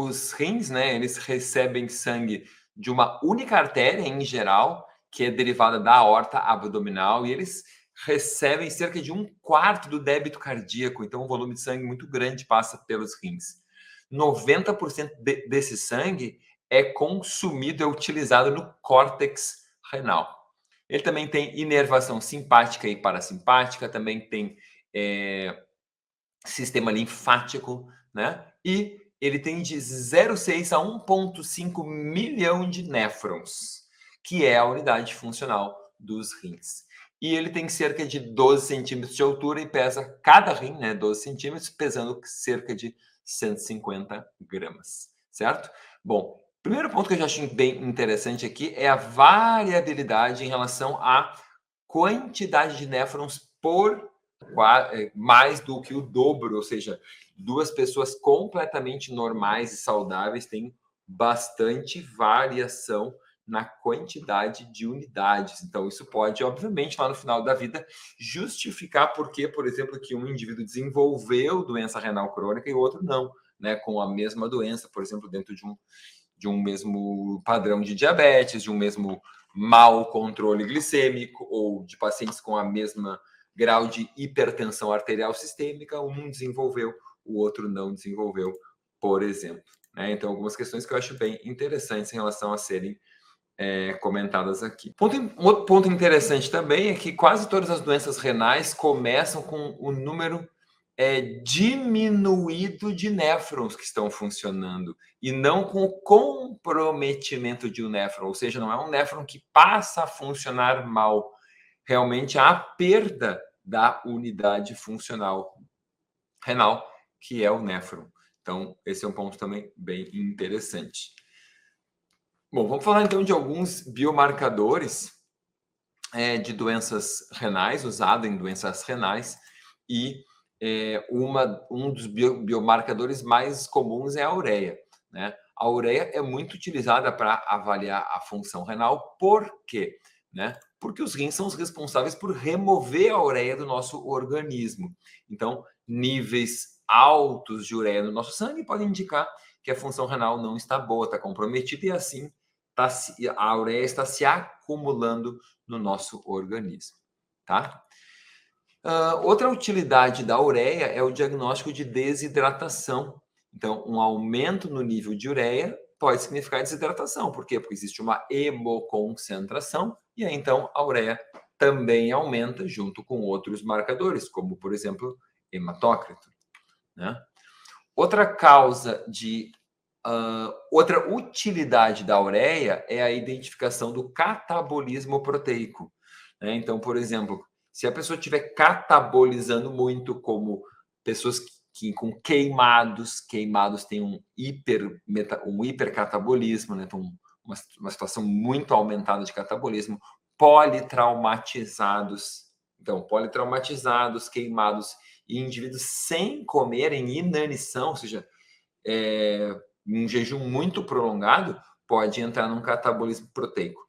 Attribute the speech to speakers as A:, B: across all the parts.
A: os rins, né, eles recebem sangue de uma única artéria, em geral, que é derivada da aorta abdominal, e eles recebem cerca de 1/4 do débito cardíaco, então um volume de sangue muito grande passa pelos rins. 90% desse sangue é consumido, é utilizado no córtex renal. Ele também tem inervação simpática e parasimpática, também tem sistema linfático, né? E ele tem de 0,6 a 1,5 milhão de néfrons, que é a unidade funcional dos rins. E ele tem cerca de 12 centímetros de altura e pesa, cada rim, né, 12 centímetros, pesando cerca de 150 gramas, certo? Bom, o primeiro ponto que eu já achei bem interessante aqui é a variabilidade em relação à quantidade de néfrons por mais do que o dobro, ou seja, duas pessoas completamente normais e saudáveis têm bastante variação na quantidade de unidades. Então, isso pode, obviamente, lá no final da vida, justificar porque, por exemplo, que um indivíduo desenvolveu doença renal crônica e o outro não, né? Com a mesma doença, por exemplo, dentro de um mesmo padrão de diabetes, de um mesmo mau controle glicêmico, ou de pacientes com a mesma grau de hipertensão arterial sistêmica, um desenvolveu, o outro não desenvolveu, por exemplo. Né? Então, algumas questões que eu acho bem interessantes em relação a serem comentadas aqui. Outro ponto interessante também é que quase todas as doenças renais começam com o número diminuído de néfrons que estão funcionando e não com o comprometimento de um néfron, ou seja, não é um néfron que passa a funcionar mal, realmente há a perda da unidade funcional renal, que é o néfron. Então, esse é um ponto também bem interessante. Bom, vamos falar então de alguns biomarcadores de doenças renais, usado em doenças renais, e um dos biomarcadores mais comuns é a ureia. Né? A ureia é muito utilizada para avaliar a função renal, por quê? Né? Porque os rins são os responsáveis por remover a ureia do nosso organismo. Então, níveis altos de ureia no nosso sangue podem indicar que a função renal não está boa, está comprometida, e assim a ureia está se acumulando no nosso organismo, tá? Outra utilidade da ureia é o diagnóstico de desidratação. Então, um aumento no nível de ureia pode significar desidratação. Por quê? Porque existe uma hemoconcentração e aí, então, a ureia também aumenta junto com outros marcadores, como, por exemplo, hematócrito. Né? Outra causa de outra utilidade da ureia é a identificação do catabolismo proteico. Né? Então, por exemplo, se a pessoa estiver catabolizando muito, como pessoas que com queimados têm um hipercatabolismo, né? Então, uma situação muito aumentada de catabolismo, politraumatizados, queimados, e indivíduos sem comer, em inanição, ou seja, um jejum muito prolongado, pode entrar num catabolismo proteico.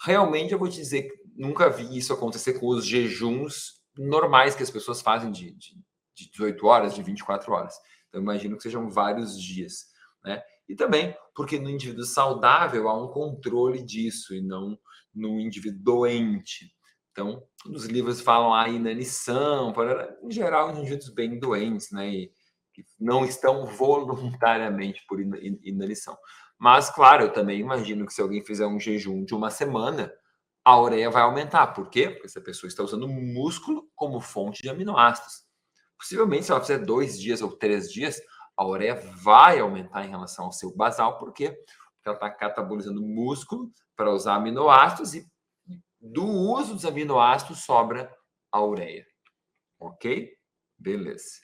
A: Realmente, eu vou te dizer que nunca vi isso acontecer com os jejuns normais que as pessoas fazem de 18 horas, de 24 horas. Então, imagino que sejam vários dias. Né? E também porque no indivíduo saudável há um controle disso e não no indivíduo doente. Então, os livros falam a inanição, em geral, indivíduos bem doentes, né? E que não estão voluntariamente por inanição. Mas, claro, eu também imagino que se alguém fizer um jejum de uma semana, a ureia vai aumentar. Por quê? Porque essa pessoa está usando músculo como fonte de aminoácidos. Possivelmente, se ela fizer 2 dias ou 3 dias, a ureia vai aumentar em relação ao seu basal. Por quê? Porque ela está catabolizando músculo para usar aminoácidos e do uso dos aminoácidos sobra a ureia. Ok? Beleza.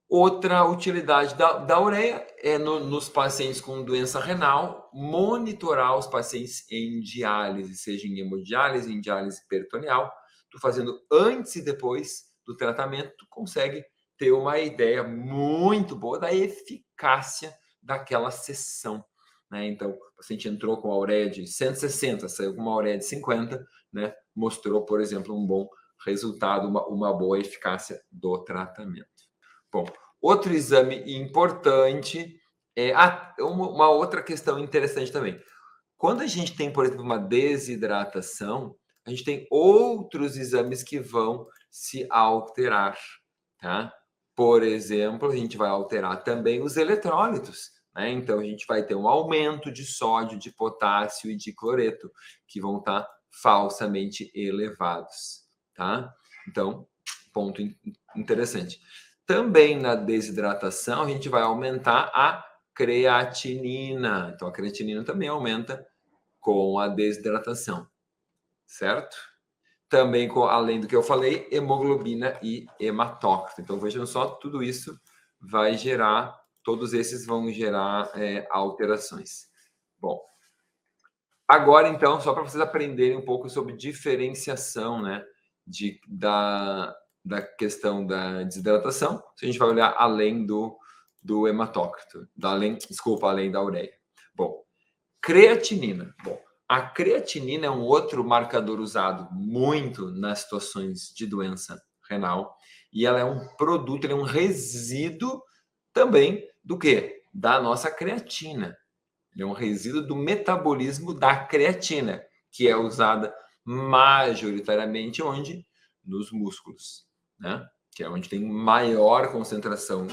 A: Outra utilidade da ureia é nos pacientes com doença renal, monitorar os pacientes em diálise, seja em hemodiálise, em diálise peritoneal. Tu fazendo antes e depois do tratamento, tu consegue ter uma ideia muito boa da eficácia daquela sessão. Né? Então, o paciente entrou com a ureia de 160, saiu com uma ureia de 50, né? Mostrou, por exemplo, um bom resultado, uma boa eficácia do tratamento. Bom, outro exame importante Uma outra questão interessante também. Quando a gente tem, por exemplo, uma desidratação, a gente tem outros exames que vão se alterar, tá? Por exemplo, a gente vai alterar também os eletrólitos, né? Então, a gente vai ter um aumento de sódio, de potássio e de cloreto, que vão estar falsamente elevados, tá? Então, ponto interessante. Também na desidratação, a gente vai aumentar a creatinina. Então, a creatinina também aumenta com a desidratação, certo? Também, além do que eu falei, hemoglobina e hematócrito. Então, vejam só, tudo isso vai gerar, todos esses vão gerar alterações. Bom, agora, então, só para vocês aprenderem um pouco sobre diferenciação, né, da questão da desidratação, a gente vai olhar além do hematócrito, além da ureia. Bom, creatinina. Bom, a creatinina é um outro marcador usado muito nas situações de doença renal e ela é um produto, ele é um resíduo também do quê? Da nossa creatina. Ele é um resíduo do metabolismo da creatina, que é usada majoritariamente onde? Nos músculos, né? Que é onde tem maior concentração,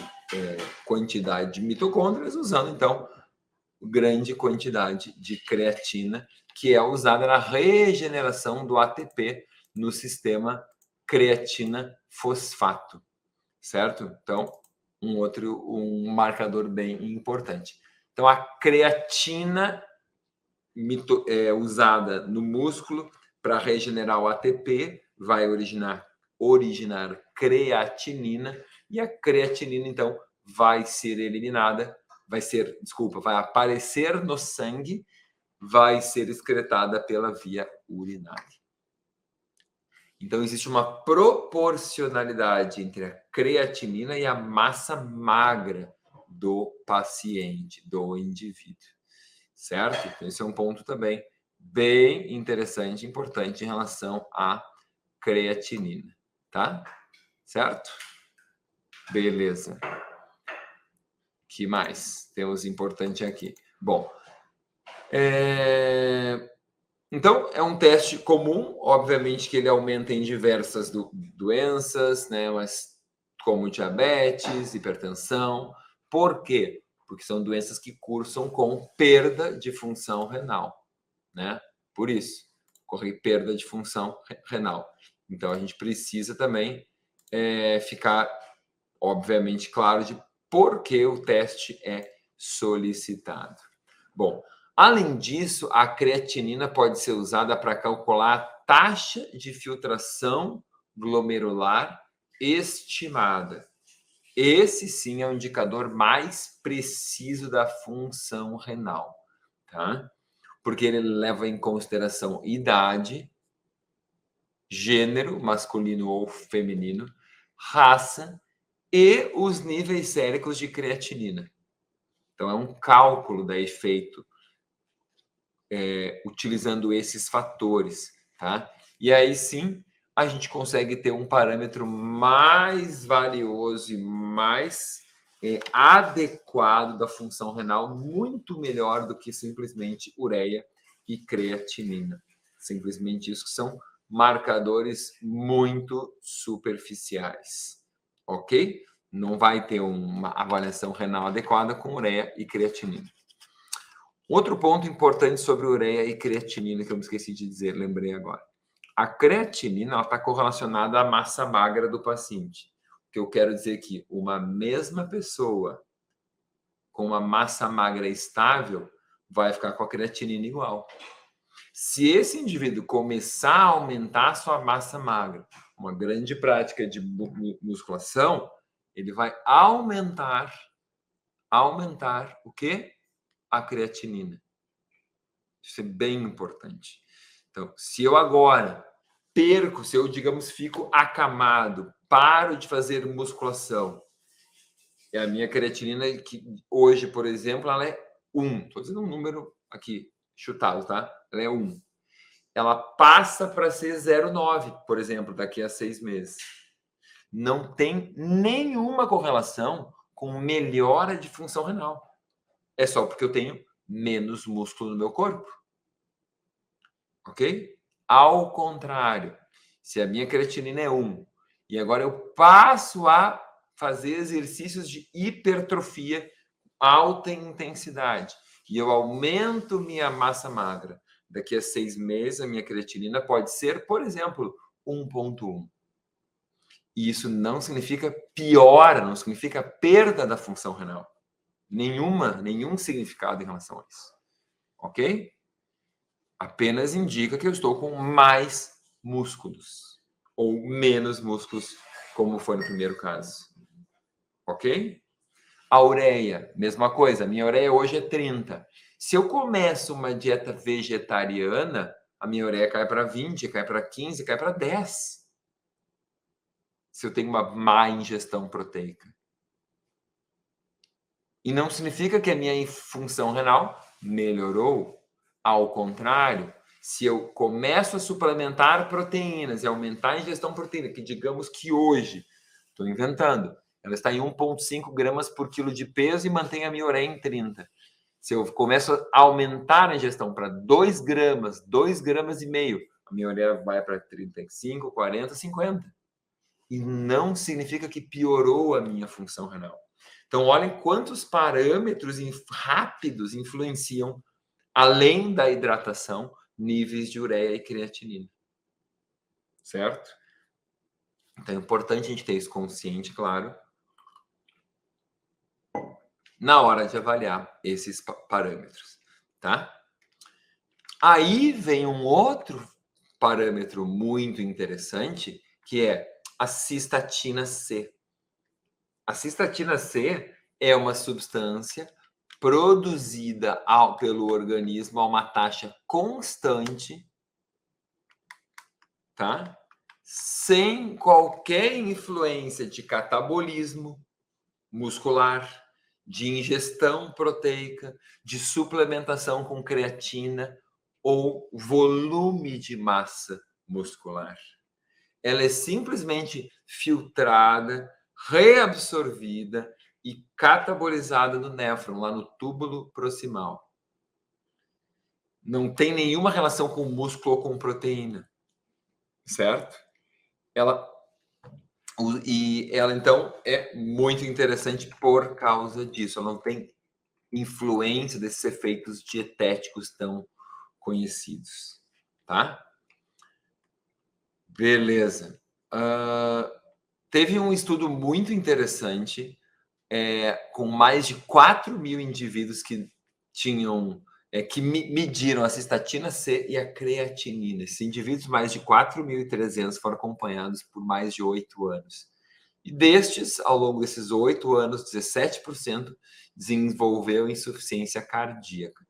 A: quantidade de mitocôndrias, usando então grande quantidade de creatina, que é usada na regeneração do ATP no sistema creatina-fosfato, certo? Então, um marcador bem importante. Então, a creatina é usada no músculo para regenerar o ATP, vai originar creatinina, e a creatinina, então, vai ser eliminada, vai aparecer no sangue, vai ser excretada pela via urinária. Então, existe uma proporcionalidade entre a creatinina e a massa magra do paciente, do indivíduo, certo? Então, esse é um ponto também bem interessante, importante em relação à creatinina, tá? Certo? Beleza. Que mais temos importante aqui? Bom, então, é um teste comum, obviamente que ele aumenta em diversas doenças, né? Mas como diabetes, hipertensão. Por quê? Porque são doenças que cursam com perda de função renal, né? Por isso, ocorre perda de função renal. Então, a gente precisa também ficar, obviamente, claro de por que o teste é solicitado. Bom, além disso, a creatinina pode ser usada para calcular a taxa de filtração glomerular estimada. Esse sim é o indicador mais preciso da função renal, tá? Porque ele leva em consideração idade, gênero, masculino ou feminino, raça e os níveis séricos de creatinina. Então, é um cálculo da efeito utilizando esses fatores, tá? E aí sim a gente consegue ter um parâmetro mais valioso e mais adequado da função renal, muito melhor do que simplesmente ureia e creatinina. Simplesmente isso, que são marcadores muito superficiais, ok? Não vai ter uma avaliação renal adequada com ureia e creatinina. Outro ponto importante sobre ureia e creatinina, que eu me esqueci de dizer, lembrei agora. A creatinina está correlacionada à massa magra do paciente. O que eu quero dizer aqui, uma mesma pessoa com uma massa magra estável vai ficar com a creatinina igual. Se esse indivíduo começar a aumentar a sua massa magra, uma grande prática de musculação, ele vai aumentar o quê? A creatinina. Isso é bem importante. Então, se eu agora perco, se eu, digamos, fico acamado, paro de fazer musculação, e a minha creatinina, que hoje, por exemplo, ela é 1. Estou dizendo um número aqui, chutado, tá? Ela é 1. Ela passa para ser 0,9, por exemplo, daqui a 6 meses. Não tem nenhuma correlação com melhora de função renal. É só porque eu tenho menos músculo no meu corpo. Ok? Ao contrário, se a minha creatinina é 1 e agora eu passo a fazer exercícios de hipertrofia, alta intensidade, e eu aumento minha massa magra, daqui a 6 meses a minha creatinina pode ser, por exemplo, 1,1. E isso não significa piora, não significa perda da função renal. Nenhum significado em relação a isso. Ok? Apenas indica que eu estou com mais músculos ou menos músculos, como foi no primeiro caso. Ok? A ureia, mesma coisa. A minha ureia hoje é 30. Se eu começo uma dieta vegetariana, a minha ureia cai para 20, cai para 15, cai para 10. Se eu tenho uma má ingestão proteica. E não significa que a minha função renal melhorou. Ao contrário, se eu começo a suplementar proteínas e aumentar a ingestão proteína, que digamos que hoje, estou inventando, ela está em 1,5 gramas por quilo de peso e mantém a minha ureia em 30. Se eu começo a aumentar a ingestão para 2 gramas, 2 gramas e meio, a minha ureia vai para 35, 40, 50. E não significa que piorou a minha função renal. Então, olhem quantos parâmetros rápidos influenciam, além da hidratação, níveis de ureia e creatinina. Certo? Então, é importante a gente ter isso consciente, claro, na hora de avaliar esses parâmetros, tá? Aí vem um outro parâmetro muito interessante, que é a cistatina C. A cistatina C é uma substância produzida pelo organismo a uma taxa constante, tá? Sem qualquer influência de catabolismo muscular, de ingestão proteica, de suplementação com creatina ou volume de massa muscular. Ela é simplesmente filtrada, reabsorvida e catabolizada no néfron, lá no túbulo proximal. Não tem nenhuma relação com músculo ou com proteína, certo? Ela então é muito interessante por causa disso. Ela não tem influência desses efeitos dietéticos tão conhecidos, tá? Beleza. Teve um estudo muito interessante com mais de 4.000 indivíduos que tinham que mediram a cistatina C e a creatinina. Esses indivíduos, mais de 4.300, foram acompanhados por mais de 8 anos. E destes, ao longo desses 8 anos, 17% desenvolveu insuficiência cardíaca.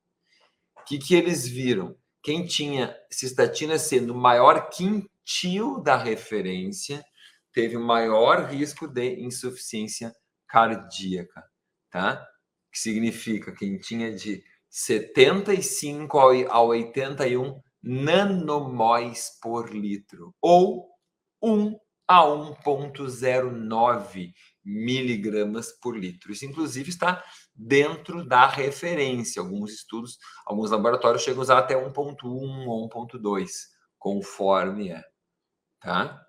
A: O que eles viram? Quem tinha cistatina C no maior quintil da referência teve o maior risco de insuficiência cardíaca, tá? Que significa quem tinha de 75 a 81 nanomóis por litro, ou 1 a 1,09 miligramas por litro. Isso, inclusive, está dentro da referência. Alguns estudos, alguns laboratórios chegam a usar até 1,1 ou 1,2, conforme é, tá?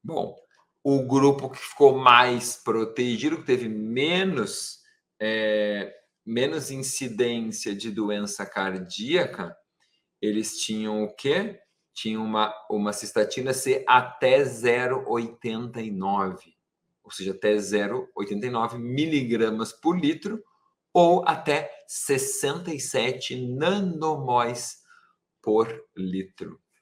A: Bom, o grupo que ficou mais protegido, que teve menos incidência de doença cardíaca, eles tinham o quê? Tinham uma cistatina C até 0,89, ou seja, até 0,89 miligramas por litro, ou até 67 nanomóis por litro.